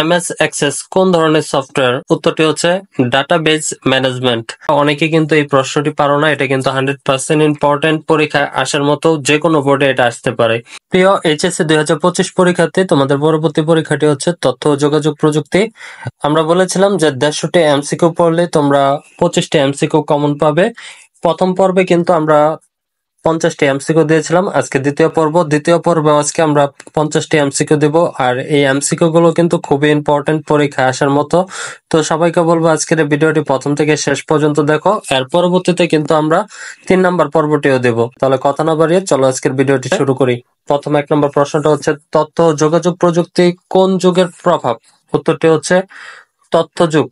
MS access কোন ধরনের software? উত্তরটি হচ্ছে ডাটাবেজ ম্যানেজমেন্ট। অনেকে কিন্তু এই প্রশ্নটি পারো না, এটা কিন্তু 100% ইম্পর্টেন্ট, পরীক্ষায় আসার মতো যে কোনো বোর্ডে এটা আসতে পারে। প্রিয় এইচএসসি 2025 পরীক্ষার্থী, তোমাদের পরবর্তী পরীক্ষাটি হচ্ছে তথ্য ও যোগাযোগ প্রযুক্তি। আমরা বলেছিলাম যে 150টি এমসিকিউ পড়লে তোমরা 25টি এমসিকিউ কমন পাবে। প্রথম পর্বে কিন্তু আমরা 50টি এমসিকিউ দিয়েছিলাম। আজকে দ্বিতীয় পর্বে আজকে আমরা 50টি এমসিকিউ দেব। আর এই এমসিকিউ গুলো কিন্তু খুবই ইম্পর্টেন্ট, পরীক্ষায় আসার মতো। তো সবাইকে বলবো আজকের এই ভিডিওটি প্রথম থেকে শেষ পর্যন্ত দেখো। এর পরবর্তীতে কিন্তু আমরা 3 নম্বর পর্বটিও দেব। তাহলে কথা না বাড়িয়ে চলো আজকের ভিডিওটি শুরু করি। প্রথম 1 নম্বর প্রশ্নটা হচ্ছে তথ্য ও যোগাযোগ প্রযুক্তি কোন যুগের প্রভাব? উত্তরটি হচ্ছে তথ্য যুগ।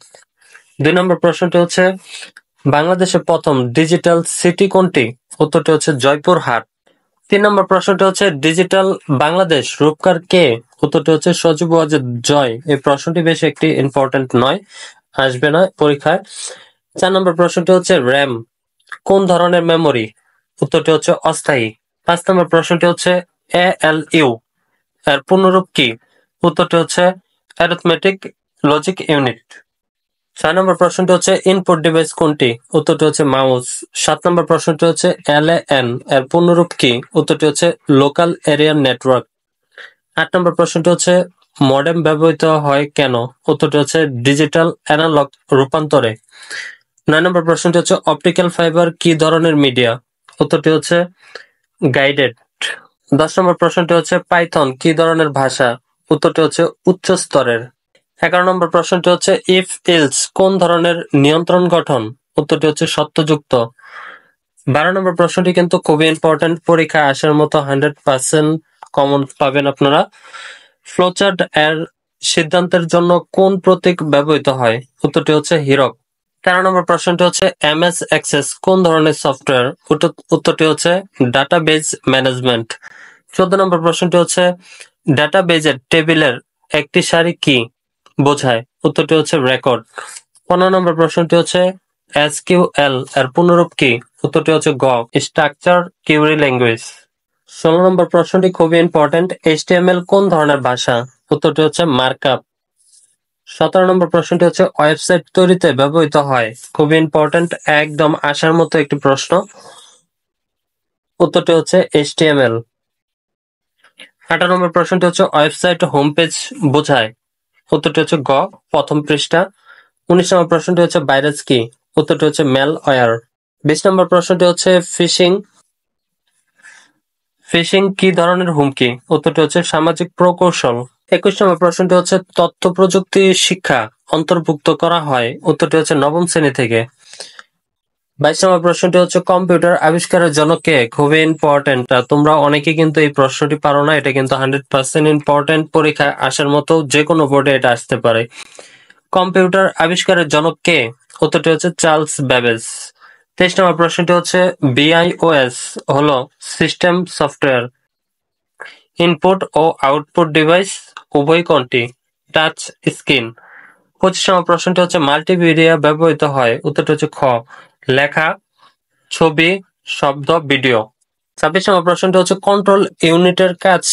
2 নম্বর প্রশ্নটি হচ্ছে বাংলাদেশের প্রথম ডিজিটাল সিটি কোনটি? উত্তরটি হচ্ছে জয়পুরহাট। 3 নম্বর প্রশ্নটি হচ্ছে ডিজিটাল বাংলাদেশ রূপকার কে? উত্তরটি হচ্ছে সজীব ওয়াজেদ জয়। এই প্রশ্নটি বেশ একটি ইম্পর্টেন্ট নয়, আসবে না পরীক্ষায়। 4 নম্বর প্রশ্নটি হচ্ছে র্যাম কোন ধরনের মেমোরি? উত্তরটি হচ্ছে অস্থায়ী। 5 নম্বর প্রশ্নটি হচ্ছে এএলইউ এর পূর্ণরূপ কি? উত্তরটি হচ্ছে অ্যারিথমেটিক লজিক ইউনিট। 6 নম্বর প্রশ্নটি হচ্ছে ইনপুট ডিভাইস কোনটি? উত্তরটি হচ্ছে মাউস। 7 নম্বর প্রশ্নটি হচ্ছে এলএএন এর পূর্ণরূপ কি? উত্তরটি হচ্ছে লোকাল এরিয়া নেটওয়ার্ক। 8 নম্বর প্রশ্নটি হচ্ছে মডেম ব্যবহৃত হয় কেন? উত্তরটি হচ্ছে ডিজিটাল অ্যানালগ রূপান্তরে। 9 নম্বর প্রশ্নটি হচ্ছে অপটিক্যাল ফাইবার কি ধরনের মিডিয়া? উত্তরটি হচ্ছে গাইডেড। 10 নম্বর প্রশ্নটি হচ্ছে পাইথন কি ধরনের ভাষা? উত্তরটি হচ্ছে উচ্চ স্তরের। 11 নম্বর প্রশ্নটি হচ্ছে ইফ ইলস কোন ধরনের নিয়ন্ত্রণ গঠন? উত্তরটি হচ্ছে সত্যযুক্ত। 12 নম্বর প্রশ্নটি কিন্তু খুবই ইম্পর্টেন্ট, পরীক্ষায় আসার মতো 100% কমন পাবেন আপনারা। ফ্লোচার্ট এর সিদ্ধান্তের জন্য কোন প্রতীক ব্যবহৃত হয়? উত্তরটি হচ্ছে হীরক। 13 নম্বর প্রশ্নটি হচ্ছে এমএস অ্যাক্সেস কোন ধরনের সফটওয়্যার? উত্তরটি হচ্ছে ডাটাবেজ ম্যানেজমেন্ট। 14 নম্বর প্রশ্নটি হচ্ছে ডাটাবেজের টেবিলের একটি সারি কি বোঝায়? উত্তরটি হচ্ছে রেকর্ড। 15 নম্বর প্রশ্নটি হচ্ছে এসকিউএল এর পূর্ণরূপ কি? উত্তরটি হচ্ছে স্ট্রাকচার কিউরি ল্যাঙ্গুয়েজ। 16 নম্বর প্রশ্নটি খুবই ইম্পর্টেন্ট, এইচটিএমএল কোন ধরনের ভাষা? উত্তরটি হচ্ছে মার্কআপ। 17 নম্বর প্রশ্নটি হচ্ছে ওয়েবসাইট তৈরিতে ব্যবহৃত হয়, খুবই ইম্পর্টেন্ট, একদম আসার মতো একটি প্রশ্ন। উত্তরটি হচ্ছে এইচটিএমএল। 18 নম্বর প্রশ্নটি হচ্ছে ওয়েবসাইট হোম পেজ বোঝায়? উত্তরটি হচ্ছে প্রথম পৃষ্ঠা। 19 নম্বর প্রশ্নটি হচ্ছে ভাইরাস কি? উত্তরটি হচ্ছে ম্যালওয়্যার। 20 নম্বর প্রশ্নটি হচ্ছে ফিশিং কি ধরনের হুমকি? উত্তরটি হচ্ছে সামাজিক প্রকৌশল। 21 নম্বর প্রশ্নটি হচ্ছে তথ্য প্রযুক্তি শিক্ষা অন্তর্ভুক্ত করা হয়? উত্তরটি হচ্ছে নবম শ্রেণী থেকে। 22 নম্বর প্রশ্নটি হচ্ছে কম্পিউটার আবিষ্কারের জনক কে? খুবই ইম্পর্টেন্ট, তোমরা অনেকে কিন্তু এই প্রশ্নটি পারো না, এটা কিন্তু 100% ইম্পর্টেন্ট, পরীক্ষায় আসার মতো যে কোনো বোর্ডে এটা আসতে পারে। কম্পিউটার আবিষ্কারের জনক কে? উত্তরটি হচ্ছে চার্লস ব্যাবেজ। 23 নম্বর প্রশ্নটি হচ্ছে বিআইওএস হলো সিস্টেম সফটওয়্যার, ইনপুট ও আউটপুট ডিভাইস উভয় কোনটি? Touch screen. 25 নম্বর প্রশ্নটি হচ্ছে মাল্টিমিডিয়া ব্যবহৃত হয়? উত্তরটি হচ্ছে লেখা, ছবি, শব্দ, ভিডিও। 26 নম্বর প্রশ্নটি হচ্ছে কন্ট্রোল ইউনিটের কাজ?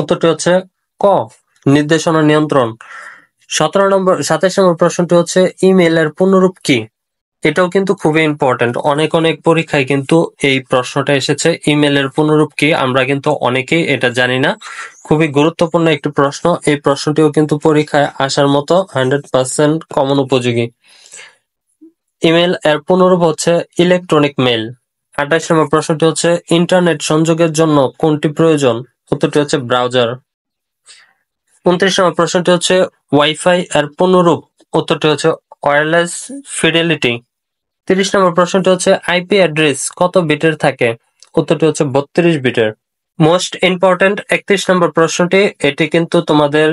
উত্তরটি হচ্ছে নির্দেশনা নিয়ন্ত্রণ। 27 নম্বর প্রশ্নটি হচ্ছে ইমেইলের পূর্ণরূপ কি? এটাও কিন্তু খুবই ইম্পর্টেন্ট, অনেক পরীক্ষায় কিন্তু এই প্রশ্নটা এসেছে, ইমেইলের পূর্ণরূপ কি? আমরা কিন্তু অনেকেই এটা জানি না, খুবই গুরুত্বপূর্ণ একটি প্রশ্ন। এই প্রশ্নটিও কিন্তু পরীক্ষায় আসার মতো 100% কমন উপযোগী। ইমেইল এর পূর্ণরূপ হচ্ছে ইলেকট্রনিক মেইল। 28 নম্বর প্রশ্নটি হচ্ছে ইন্টারনেট সংযোগের জন্য কোনটি প্রয়োজন? উত্তরটি হচ্ছে ব্রাউজার। 29 নম্বর প্রশ্নটি হচ্ছে ওয়াইফাই এর পূর্ণরূপ? উত্তরটি হচ্ছে ওয়্যারলেস ফিডেলিটি। 30 নম্বর প্রশ্নটি হচ্ছে আইপি অ্যাড্রেস কত বিটের থাকে? উত্তরটি হচ্ছে 32 বিটের। মোস্ট ইম্পর্টেন্ট 31 নম্বর প্রশ্নটি, এটি কিন্তু তোমাদের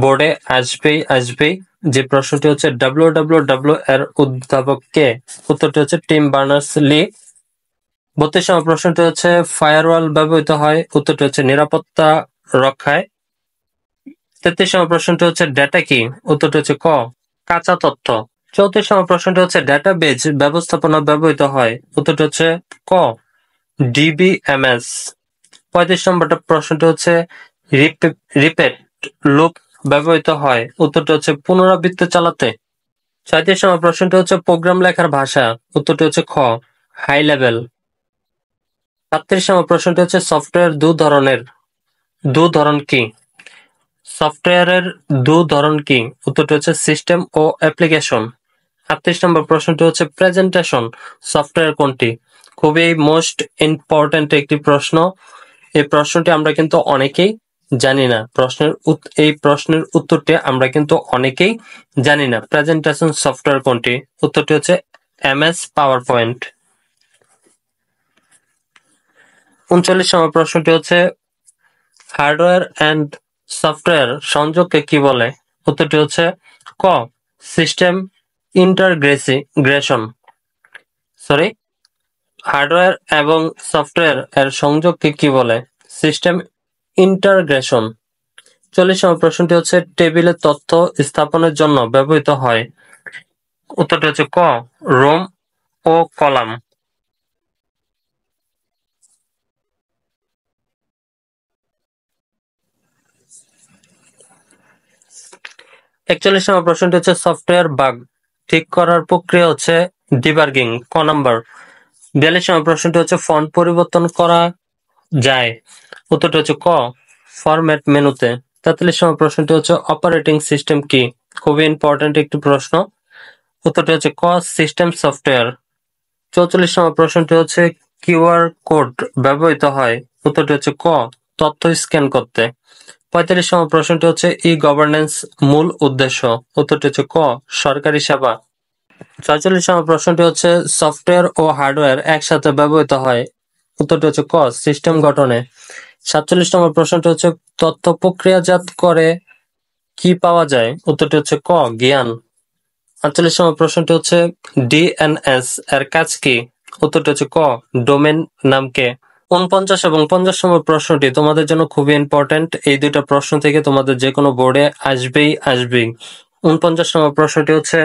বোর্ডে আসবেই। যে প্রশ্নটি হচ্ছে ডাব্লিউডাব্লিউডাব্লিউ এর উদ্ভাবক কে? উত্তরটি হচ্ছে টিম বার্নার্স-লি। 32 নম্বর প্রশ্নটি হচ্ছে ফায়ারওয়াল ব্যবহৃত হয়? উত্তরটি হচ্ছে নিরাপত্তা রক্ষায়। 33 নম্বর প্রশ্নটি হচ্ছে ডেটা কি? উত্তরটি হচ্ছে কাঁচা তথ্য। 34 নম্বর প্রশ্নটি হচ্ছে ডেটাবেজ ব্যবস্থাপনা ব্যবহৃত হয়? উত্তরটি হচ্ছে ডিবিএমএস। 35 নম্বরটা প্রশ্নটি হচ্ছে রিপিট লুপ ব্যবহৃত হয়? উত্তরটি হচ্ছে পুনরাবৃত্তি চালাতে। 37 নম্বর প্রশ্নটি হচ্ছে প্রোগ্রাম লেখার ভাষা। উত্তরটি হচ্ছে খ হাই লেভেল। 37 নম্বর প্রশ্নটি হচ্ছে সফটওয়্যার দু ধরন কি? সফটওয়্যারের দু ধরন কি? উত্তরটি হচ্ছে সিস্টেম ও অ্যাপ্লিকেশন। 38 নম্বর প্রশ্নটি হচ্ছে প্রেজেন্টেশন সফটওয়্যার কোনটি? খুবই মোস্ট ইম্পর্ট্যান্ট একটি প্রশ্ন। এই প্রশ্নটি আমরা কিন্তু অনেকেই জানি না। এই প্রশ্নের উত্তরটি আমরা কিন্তু অনেকেই জানি না। প্রেজেন্টেশন সফটওয়্যার কোনটি? উত্তরটি হচ্ছে MS পাওয়ার পয়েন্ট। 39 নম্বর প্রশ্নটি হচ্ছে হার্ডওয়্যার অ্যান্ড সফটওয়্যার সংযোগকে কি বলে? উত্তরটি হচ্ছে ক সিস্টেম ইন্টারগ্রেশন। হার্ডওয়্যার এবং সফটওয়্যার এর সংযোগকে কি বলে? System integration. 40 নম্বর প্রশ্নটি হচ্ছে টেবিলে তথ্য স্থাপনের জন্য ব্যবহৃত হয়। উত্তরটি হচ্ছে ক রোম ও কলাম। 41 নম্বর প্রশ্নটি হচ্ছে সফটওয়্যার বাগ ঠিক করার প্রক্রিয়া হচ্ছে ডিবাগিং। ক নাম্বার। 42 নম্বর প্রশ্নটি হচ্ছে ফন্ট পরিবর্তন করা যায়। উত্তরটি হচ্ছে ক ফরম্যাট মেনুতে। 43 নম্বর প্রশ্নটি হচ্ছে অপারেটিং সিস্টেম কি? খুবই ইম্পর্টেন্ট একটি প্রশ্ন। উত্তরটি হচ্ছে ক সিস্টেম সফটওয়্যার। 44 নম্বর প্রশ্নটি হচ্ছে কিউআর কোড ব্যবহৃত হয়। উত্তরটি হচ্ছে ক তথ্য স্ক্যান করতে। 45 নম্বর প্রশ্নটি হচ্ছে ই গভর্নেন্স মূল উদ্দেশ্য। উত্তরটি হচ্ছে ক সরকারি সেবা। 46 নম্বর প্রশ্নটি হচ্ছে সফটওয়্যার ও হার্ডওয়্যার একসাথে ব্যবহৃত হয়। উত্তরটি হচ্ছে ক সিস্টেম গঠনে। 47 নম্বর প্রশ্নটি হচ্ছে তথ্য প্রক্রিয়াজাত করে কি পাওয়া যায়? উত্তরটি হচ্ছে ক জ্ঞান। 48 নম্বর প্রশ্নটি হচ্ছে ডিএনএস এর কাজ কি? উত্তরটি হচ্ছে ক ডোমেন নামকে। 49 এবং 50 নম্বর প্রশ্নটি তোমাদের জন্য খুবই ইম্পর্টেন্ট। এই দুইটা প্রশ্ন থেকে তোমাদের যে কোনো বোর্ডে আসবেই। 49 নম্বর প্রশ্নটি হচ্ছে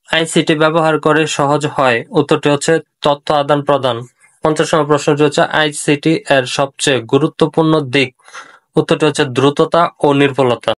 আইসিটি ব্যবহার করে সহজ হয়। উত্তরটি হচ্ছে তথ্য আদান প্রদান। 50 নম্বর প্রশ্নটি হচ্ছে আইসিটি এর সবচেয়ে গুরুত্বপূর্ণ দিক। উত্তরটি হচ্ছে দ্রুততা ও নির্ভুলতা।